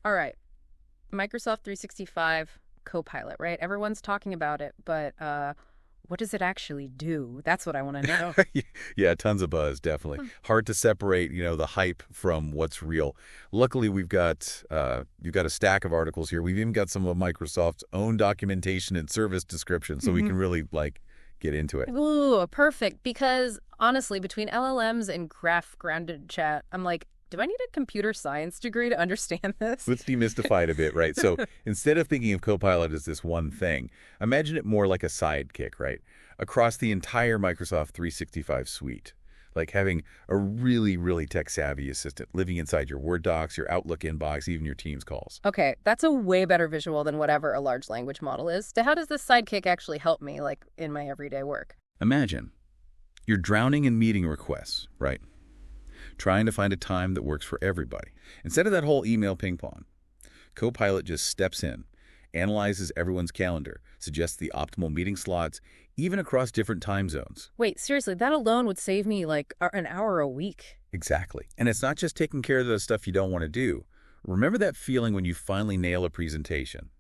All right. Microsoft 365 Copilot, right? Everyone's talking about it, but what does it actually do? That's what I want to know. Yeah, tons of buzz, definitely. Hard to separate, the hype from what's real. Luckily, you've got a stack of articles here. We've even got some of Microsoft's own documentation and service description, so we can really get into it. Ooh, perfect. Because honestly, between LLMs and graph-grounded chat, I'm like, do I need a computer science degree to understand this? Let's demystify it a bit, right? So instead of thinking of Copilot as this one thing, imagine it more like a sidekick, right? Across the entire Microsoft 365 suite. Like having a really, really tech-savvy assistant living inside your Word docs, your Outlook inbox, even your Teams calls. Okay, that's a way better visual than whatever a large language model is. So how does this sidekick actually help me, like, in my everyday work? Imagine you're drowning in meeting requests, right? Trying to find a time that works for everybody. Instead of that whole email ping pong, Copilot just steps in, analyzes everyone's calendar, suggests the optimal meeting slots, even across different time zones. Wait, seriously, that alone would save me, like, an hour a week. Exactly. And it's not just taking care of the stuff you don't want to do. Remember that feeling when you finally nail a presentation?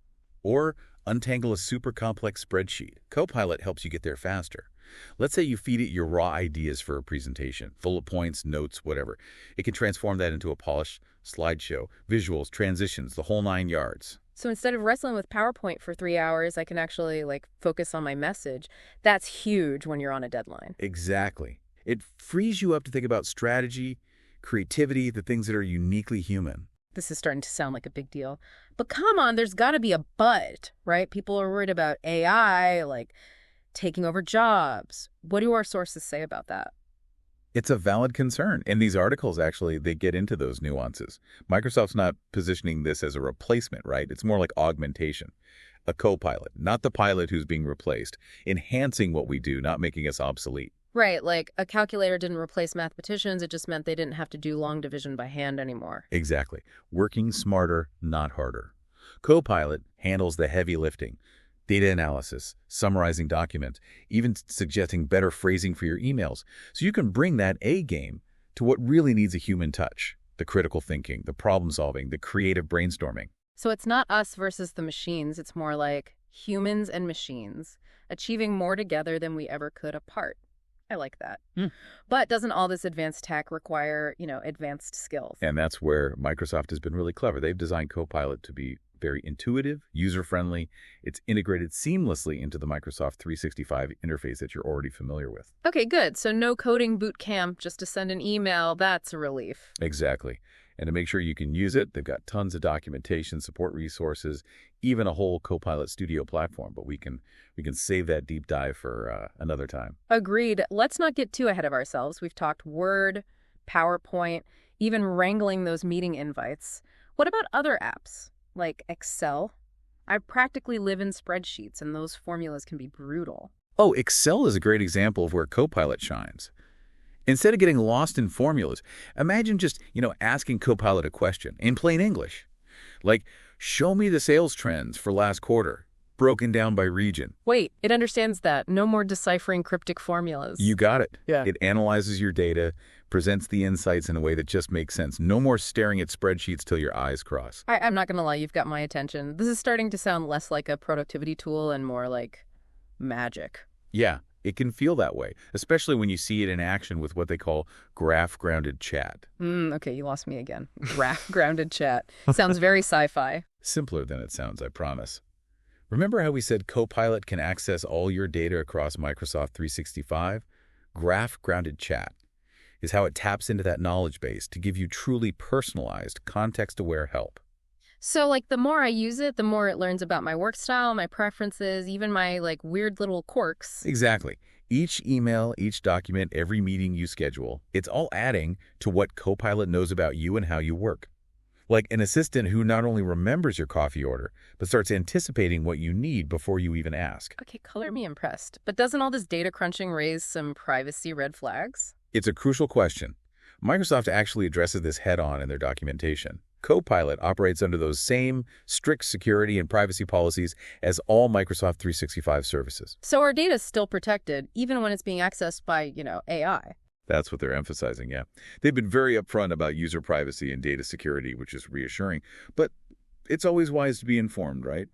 Or untangle a super complex spreadsheet. Copilot helps you get there faster. Let's say you feed it your raw ideas for a presentation, bullet points, notes, whatever. It can transform that into a polished slideshow, visuals, transitions, the whole 9 yards. So instead of wrestling with PowerPoint for 3 hours, I can actually, like, focus on my message. That's huge when you're on a deadline. Exactly. It frees you up to think about strategy, creativity, the things that are uniquely human. This is starting to sound like a big deal. But come on, there's got to be a but, right? People are worried about AI, like, taking over jobs. What do our sources say about that? It's a valid concern. And these articles, actually, they get into those nuances. Microsoft's not positioning this as a replacement, right? It's more like augmentation. A co-pilot, not the pilot who's being replaced. Enhancing what we do, not making us obsolete. Right, like a calculator didn't replace mathematicians. It just meant they didn't have to do long division by hand anymore. Exactly. Working smarter, not harder. Copilot handles the heavy lifting. Data analysis, summarizing documents, even suggesting better phrasing for your emails. So you can bring that A game to what really needs a human touch. The critical thinking, the problem solving, the creative brainstorming. So it's not us versus the machines. It's more like humans and machines, achieving more together than we ever could apart. I like that. But doesn't all this advanced tech require, advanced skills? And that's where Microsoft has been really clever. They've designed Copilot to be very intuitive, user-friendly. It's integrated seamlessly into the Microsoft 365 interface that you're already familiar with. Okay, good. So no coding boot camp just to send an email. That's a relief. Exactly. And to make sure you can use it, they've got tons of documentation, support resources, even a whole Copilot Studio platform. But we can save that deep dive for another time. Agreed. Let's not get too ahead of ourselves. We've talked Word, PowerPoint, even wrangling those meeting invites. What about other apps? Like Excel? I practically live in spreadsheets, and those formulas can be brutal. Oh, Excel is a great example of where Copilot shines. Instead of getting lost in formulas, imagine just, asking Copilot a question in plain English. Like, show me the sales trends for last quarter, broken down by region. Wait, it understands that. No more deciphering cryptic formulas. You got it. Yeah. It analyzes your data, presents the insights in a way that just makes sense. No more staring at spreadsheets till your eyes cross. I'm not going to lie, you've got my attention. This is starting to sound less like a productivity tool and more like magic. Yeah, it can feel that way, especially when you see it in action with what they call graph-grounded chat. Okay, you lost me again. Graph-grounded chat. Sounds very sci-fi. Simpler than it sounds, I promise. Remember how we said Copilot can access all your data across Microsoft 365? Graph-grounded chat is how it taps into that knowledge base to give you truly personalized, context-aware help. So, like, the more I use it, the more it learns about my work style, my preferences, even my, weird little quirks. Exactly. Each email, each document, every meeting you schedule, it's all adding to what Copilot knows about you and how you work. Like an assistant who not only remembers your coffee order, but starts anticipating what you need before you even ask. Okay, color me impressed. But doesn't all this data crunching raise some privacy red flags? It's a crucial question. Microsoft actually addresses this head-on in their documentation. Copilot operates under those same strict security and privacy policies as all Microsoft 365 services. So our data is still protected, even when it's being accessed by, AI. That's what they're emphasizing, yeah. They've been very upfront about user privacy and data security, which is reassuring. But It's always wise to be informed, right?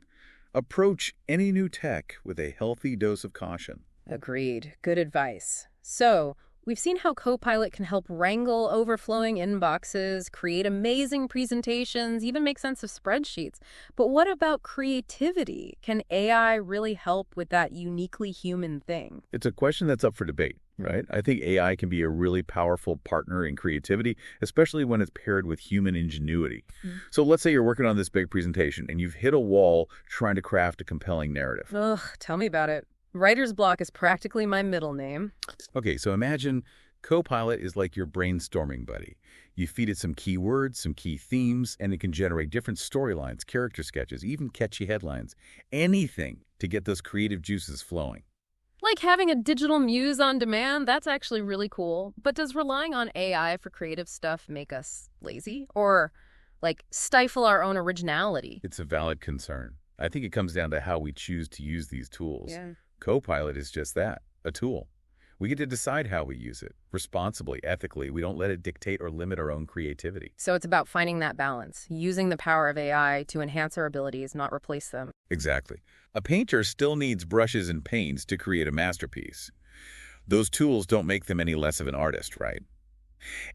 Approach any new tech with a healthy dose of caution. Agreed. Good advice. So, we've seen how Copilot can help wrangle overflowing inboxes, create amazing presentations, even make sense of spreadsheets. But what about creativity? Can AI really help with that uniquely human thing? It's a question that's up for debate, right? I think AI can be a really powerful partner in creativity, especially when it's paired with human ingenuity. So let's say you're working on this big presentation and you've hit a wall trying to craft a compelling narrative. Ugh, tell me about it. Writer's block is practically my middle name. Okay, so imagine Copilot is like your brainstorming buddy. You feed it some key words, some key themes, and it can generate different storylines, character sketches, even catchy headlines. Anything to get those creative juices flowing. Like having a digital muse on demand, that's actually really cool. But does relying on AI for creative stuff make us lazy? Or, like, stifle our own originality? It's a valid concern. I think it comes down to how we choose to use these tools. Yeah. Copilot is just that, a tool. We get to decide how we use it, responsibly, ethically. We don't let it dictate or limit our own creativity. So it's about finding that balance, using the power of AI to enhance our abilities, not replace them. Exactly. A painter still needs brushes and paints to create a masterpiece. Those tools don't make them any less of an artist, right?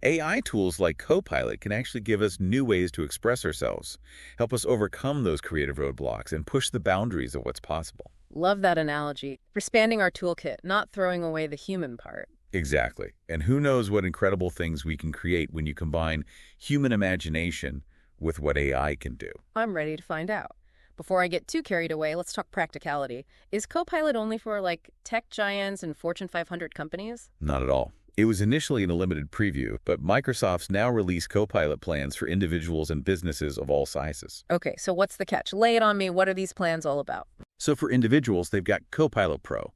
AI tools like Copilot can actually give us new ways to express ourselves, help us overcome those creative roadblocks, and push the boundaries of what's possible. Love that analogy. Expanding our toolkit, not throwing away the human part. Exactly. And who knows what incredible things we can create when you combine human imagination with what AI can do. I'm ready to find out. Before I get too carried away, let's talk practicality. Is Copilot only for, like, tech giants and Fortune 500 companies? Not at all. It was initially in a limited preview, but Microsoft's now released Copilot plans for individuals and businesses of all sizes. Okay, so what's the catch? Lay it on me. What are these plans all about? So for individuals, they've got Copilot Pro.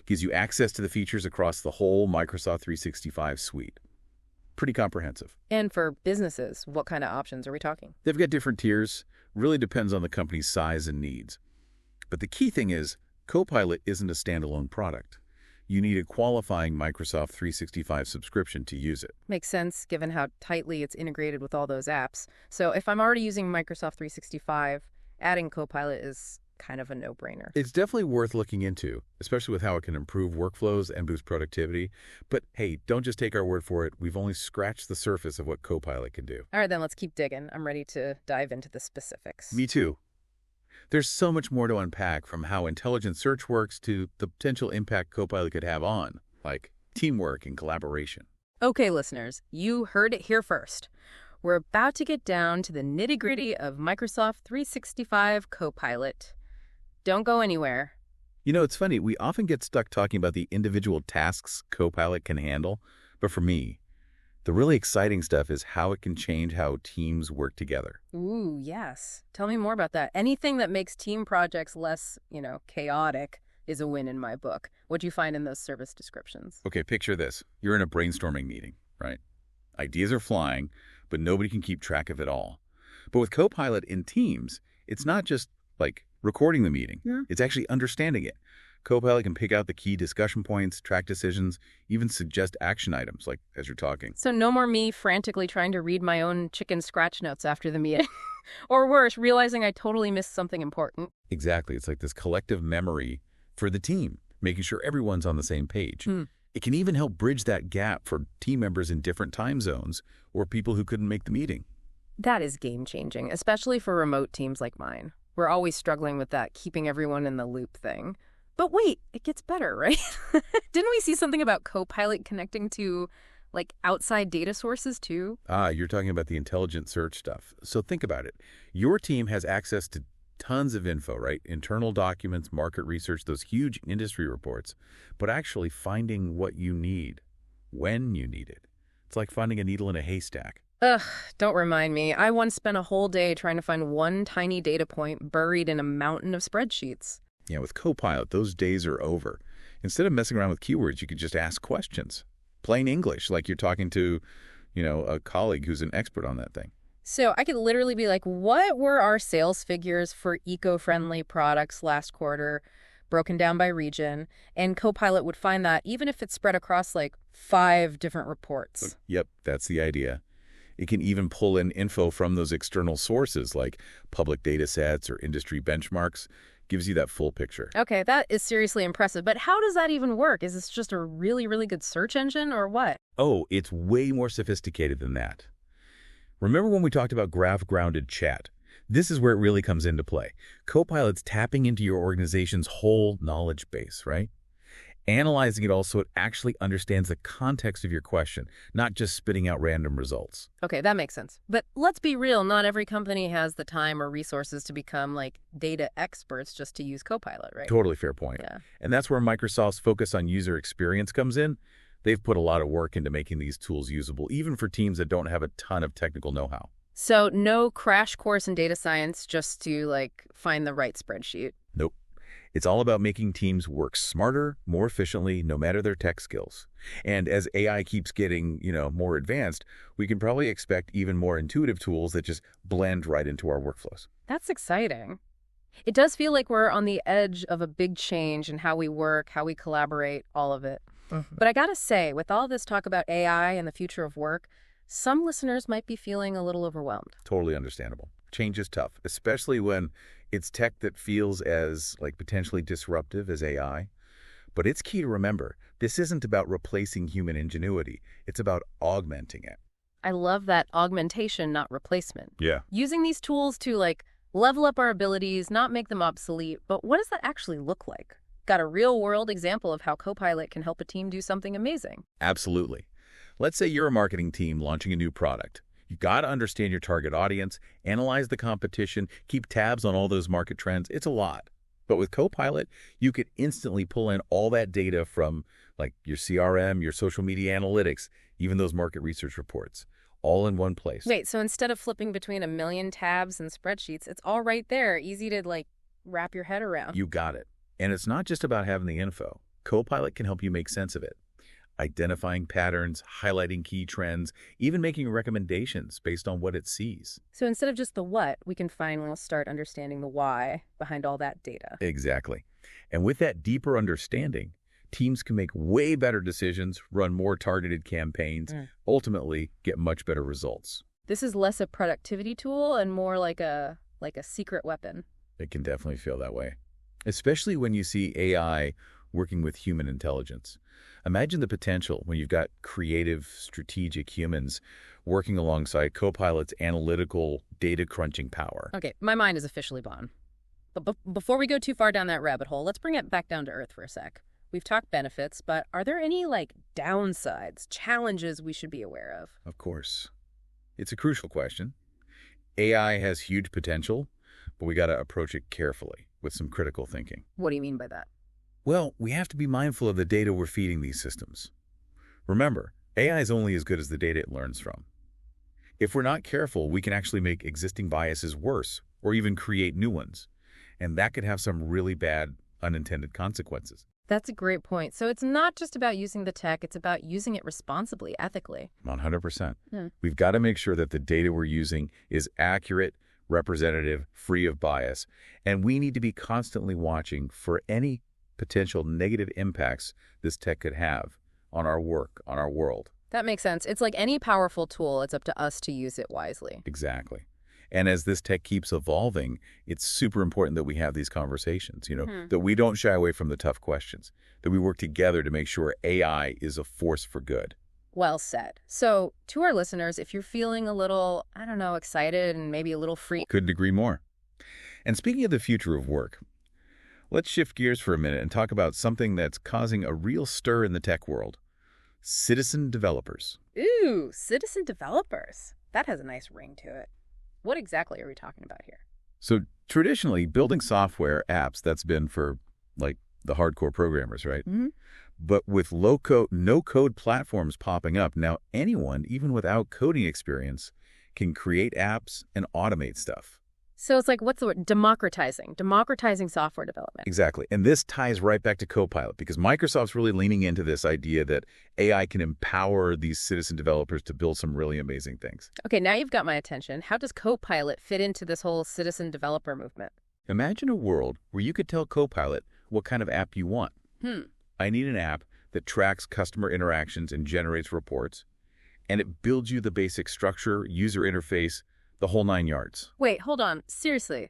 Gives you access to the features across the whole Microsoft 365 suite. Pretty comprehensive. And for businesses, what kind of options are we talking? They've got different tiers. Really depends on the company's size and needs. But the key thing is, Copilot isn't a standalone product. You need a qualifying Microsoft 365 subscription to use it. Makes sense, given how tightly it's integrated with all those apps. So if I'm already using Microsoft 365, adding Copilot is kind of a no-brainer. It's definitely worth looking into, especially with how it can improve workflows and boost productivity. But hey, don't just take our word for it. We've only scratched the surface of what Copilot can do. All right, then let's keep digging. I'm ready to dive into the specifics. Me too. There's so much more to unpack, from how intelligent search works to the potential impact Copilot could have on, like, teamwork and collaboration. Okay, listeners, you heard it here first. We're about to get down to the nitty-gritty of Microsoft 365 Copilot. Don't go anywhere. You know, it's funny, we often get stuck talking about the individual tasks Copilot can handle, but for me, the really exciting stuff is how it can change how teams work together. Ooh, yes. Tell me more about that. Anything that makes team projects less, chaotic is a win in my book. What'd you find in those service descriptions? Okay, picture this. You're in a brainstorming meeting, right? Ideas are flying, but nobody can keep track of it all. But with Copilot in Teams, it's not just like recording the meeting. Yeah. It's actually understanding it. Copilot can pick out the key discussion points, track decisions, even suggest action items, like as you're talking. So no more me frantically trying to read my own chicken scratch notes after the meeting. Or worse, realizing I totally missed something important. Exactly. It's like this collective memory for the team, making sure everyone's on the same page. It can even help bridge that gap for team members in different time zones or people who couldn't make the meeting. That is game-changing, especially for remote teams like mine. We're always struggling with that keeping everyone in the loop thing. But wait, it gets better, right? Didn't we see something about Copilot connecting to, like, outside data sources too? You're talking about the intelligent search stuff. So think about it. Your team has access to tons of info, right? Internal documents, market research, those huge industry reports. But actually finding what you need, when you need it. It's like finding a needle in a haystack. Ugh, don't remind me. I once spent a whole day trying to find one tiny data point buried in a mountain of spreadsheets. Yeah, with Copilot, those days are over. Instead of messing around with keywords, you could just ask questions. Plain English, like you're talking to, a colleague who's an expert on that thing. So I could literally be like, what were our sales figures for eco-friendly products last quarter, broken down by region? And Copilot would find that even if it's spread across, like, 5 different reports. Yep, that's the idea. It can even pull in info from those external sources like public data sets or industry benchmarks. Gives you that full picture. Okay, that is seriously impressive. But how does that even work? Is this just a really, really good search engine or what? Oh, it's way more sophisticated than that. Remember when we talked about graph-grounded chat? This is where it really comes into play. Copilot's tapping into your organization's whole knowledge base, right? Analyzing it all so it actually understands the context of your question, not just spitting out random results. Okay, that makes sense. But let's be real, not every company has the time or resources to become like data experts just to use Copilot, right? Totally fair point. Yeah. And that's where Microsoft's focus on user experience comes in. They've put a lot of work into making these tools usable, even for teams that don't have a ton of technical know-how. So no crash course in data science just to like find the right spreadsheet. Nope. It's all about making teams work smarter, more efficiently, no matter their tech skills. And as AI keeps getting, more advanced, we can probably expect even more intuitive tools that just blend right into our workflows. That's exciting. It does feel like we're on the edge of a big change in how we work, how we collaborate, all of it. But I gotta say, with all this talk about AI and the future of work, some listeners might be feeling a little overwhelmed. Totally understandable. Change is tough, especially when it's tech that feels as potentially disruptive as AI. But it's key to remember, this isn't about replacing human ingenuity. It's about augmenting it. I love that augmentation, not replacement. Yeah. Using these tools to level up our abilities, not make them obsolete. But what does that actually look like? Got a real-world example of how Copilot can help a team do something amazing. Absolutely. Let's say you're a marketing team launching a new product. You got to understand your target audience, analyze the competition, keep tabs on all those market trends. It's a lot. But with Copilot, you could instantly pull in all that data from your CRM, your social media analytics, even those market research reports, all in one place. Wait, so instead of flipping between a million tabs and spreadsheets, it's all right there, easy to wrap your head around. You got it. And it's not just about having the info. Copilot can help you make sense of it. Identifying patterns, highlighting key trends, even making recommendations based on what it sees. So instead of just the what, we can finally start understanding the why behind all that data. Exactly. And with that deeper understanding, teams can make way better decisions, run more targeted campaigns, ultimately get much better results. This is less a productivity tool and more like a secret weapon. It can definitely feel that way, especially when you see AI working with human intelligence. Imagine the potential when you've got creative, strategic humans working alongside Copilot's analytical, data-crunching power. Okay, my mind is officially blown. But before we go too far down that rabbit hole, let's bring it back down to earth for a sec. We've talked benefits, but are there any, downsides, challenges we should be aware of? Of course. It's a crucial question. AI has huge potential, but we got to approach it carefully with some critical thinking. What do you mean by that? Well, we have to be mindful of the data we're feeding these systems. Remember, AI is only as good as the data it learns from. If we're not careful, we can actually make existing biases worse or even create new ones. And that could have some really bad unintended consequences. That's a great point. So it's not just about using the tech, it's about using it responsibly, ethically. 100%. We've got to make sure that the data we're using is accurate, representative, free of bias, and we need to be constantly watching for any potential negative impacts this tech could have on our work, on our world. That makes sense. It's like any powerful tool, it's up to us to use it wisely. Exactly. And as this tech keeps evolving, it's super important that we have these conversations, that we don't shy away from the tough questions, that we work together to make sure AI is a force for good. Well said. So, to our listeners, if you're feeling a little, excited and maybe a little freaked. Couldn't agree more. And speaking of the future of work, let's shift gears for a minute and talk about something that's causing a real stir in the tech world. Citizen developers. Ooh, citizen developers. That has a nice ring to it. What exactly are we talking about here? So traditionally, building software apps, that's been for the hardcore programmers, right? But with low-code, no-code platforms popping up, now anyone, even without coding experience, can create apps and automate stuff. So it's what's the word? Democratizing software development. Exactly. And this ties right back to Copilot because Microsoft's really leaning into this idea that AI can empower these citizen developers to build some really amazing things. Okay, now you've got my attention. How does Copilot fit into this whole citizen developer movement? Imagine a world where you could tell Copilot what kind of app you want. I need an app that tracks customer interactions and generates reports. and it builds you the basic structure, user interface, the whole 9 yards. Wait, hold on. Seriously.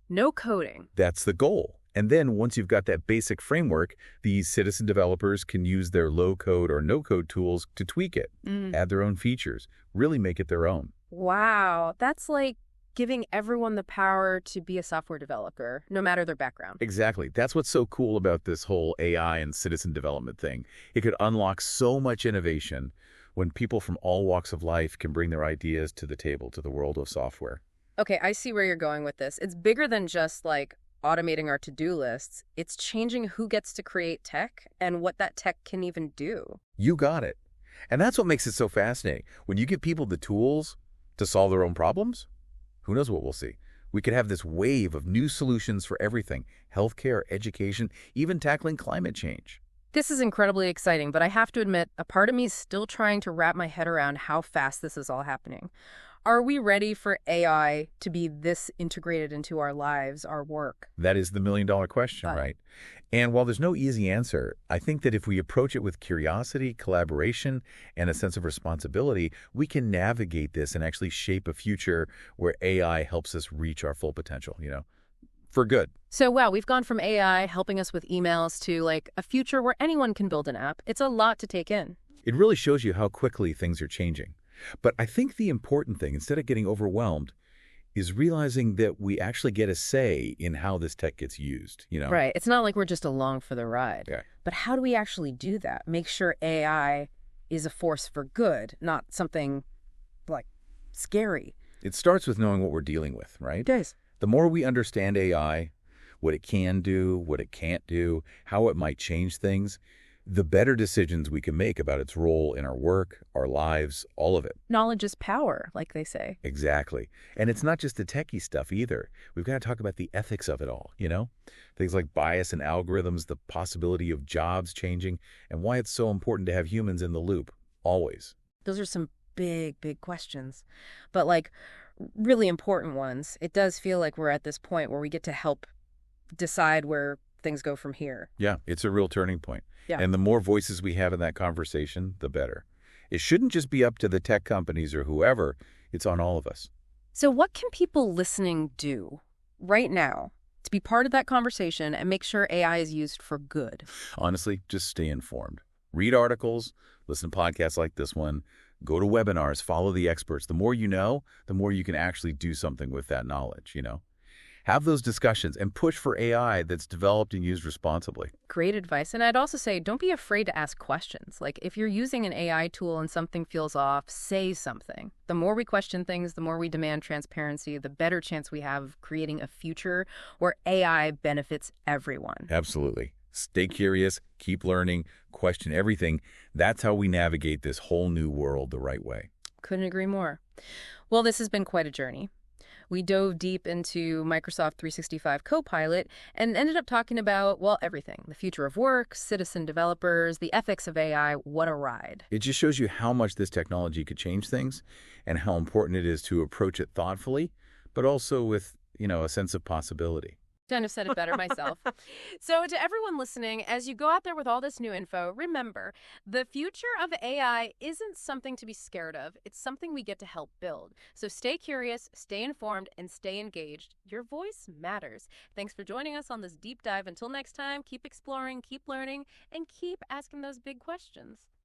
No coding. That's the goal. And then once you've got that basic framework, these citizen developers can use their low-code or no-code tools to tweak it, add their own features, really make it their own. Wow. That's like giving everyone the power to be a software developer, no matter their background. Exactly. That's what's so cool about this whole AI and citizen development thing. It could unlock so much innovation when people from all walks of life can bring their ideas to the table, to the world of software. Okay, I see where you're going with this. It's bigger than just like automating our to-do lists. It's changing who gets to create tech and what that tech can even do. You got it. And that's what makes it so fascinating. When you give people the tools to solve their own problems, who knows what we'll see. We could have this wave of new solutions for everything, healthcare, education, even tackling climate change. This is incredibly exciting, but I have to admit, a part of me is still trying to wrap my head around how fast this is all happening. Are we ready for AI to be this integrated into our lives, our work? That is the million-dollar question, right? And while there's no easy answer, I think that if we approach it with curiosity, collaboration, and a sense of responsibility, we can navigate this and actually shape a future where AI helps us reach our full potential, for good. So, wow, we've gone from AI helping us with emails to like a future where anyone can build an app. It's a lot to take in. It really shows you how quickly things are changing. But I think the important thing, instead of getting overwhelmed, is realizing that we actually get a say in how this tech gets used, Right. It's not like we're just along for the ride. Yeah. But how do we actually do that? Make sure AI is a force for good, not something like scary. It starts with knowing what we're dealing with, right? It does. The more we understand AI, what it can do, what it can't do, how it might change things, the better decisions we can make about its role in our work, our lives, all of it. Knowledge is power, like they say. Exactly. And it's not just the techie stuff either. We've got to talk about the ethics of it all, Things like bias and algorithms, the possibility of jobs changing, and why it's so important to have humans in the loop, always. Those are some big, big questions. But like really important ones. It does feel like we're at this point where we get to help decide where things go from here. Yeah, it's a real turning point. Yeah. And the more voices we have in that conversation, the better. It shouldn't just be up to the tech companies or whoever. It's on all of us. So what can people listening do right now to be part of that conversation and make sure AI is used for good? Honestly, just stay informed. Read articles, listen to podcasts like this one, go to webinars, follow the experts. The more you know, the more you can actually do something with that knowledge, Have those discussions and push for AI that's developed and used responsibly. Great advice. And I'd also say don't be afraid to ask questions. Like if you're using an AI tool and something feels off, say something. The more we question things, the more we demand transparency, the better chance we have of creating a future where AI benefits everyone. Absolutely. Stay curious, keep learning, question everything. That's how we navigate this whole new world the right way. Couldn't agree more. Well, this has been quite a journey. We dove deep into Microsoft 365 Copilot and ended up talking about, well, everything. The future of work, citizen developers, the ethics of AI. What a ride. It just shows you how much this technology could change things and how important it is to approach it thoughtfully, but also with, a sense of possibility. Couldn't have said it better myself. So to everyone listening, as you go out there with all this new info, remember, the future of AI isn't something to be scared of. It's something we get to help build. So stay curious, stay informed, and stay engaged. Your voice matters. Thanks for joining us on this deep dive. Until next time, keep exploring, keep learning, and keep asking those big questions.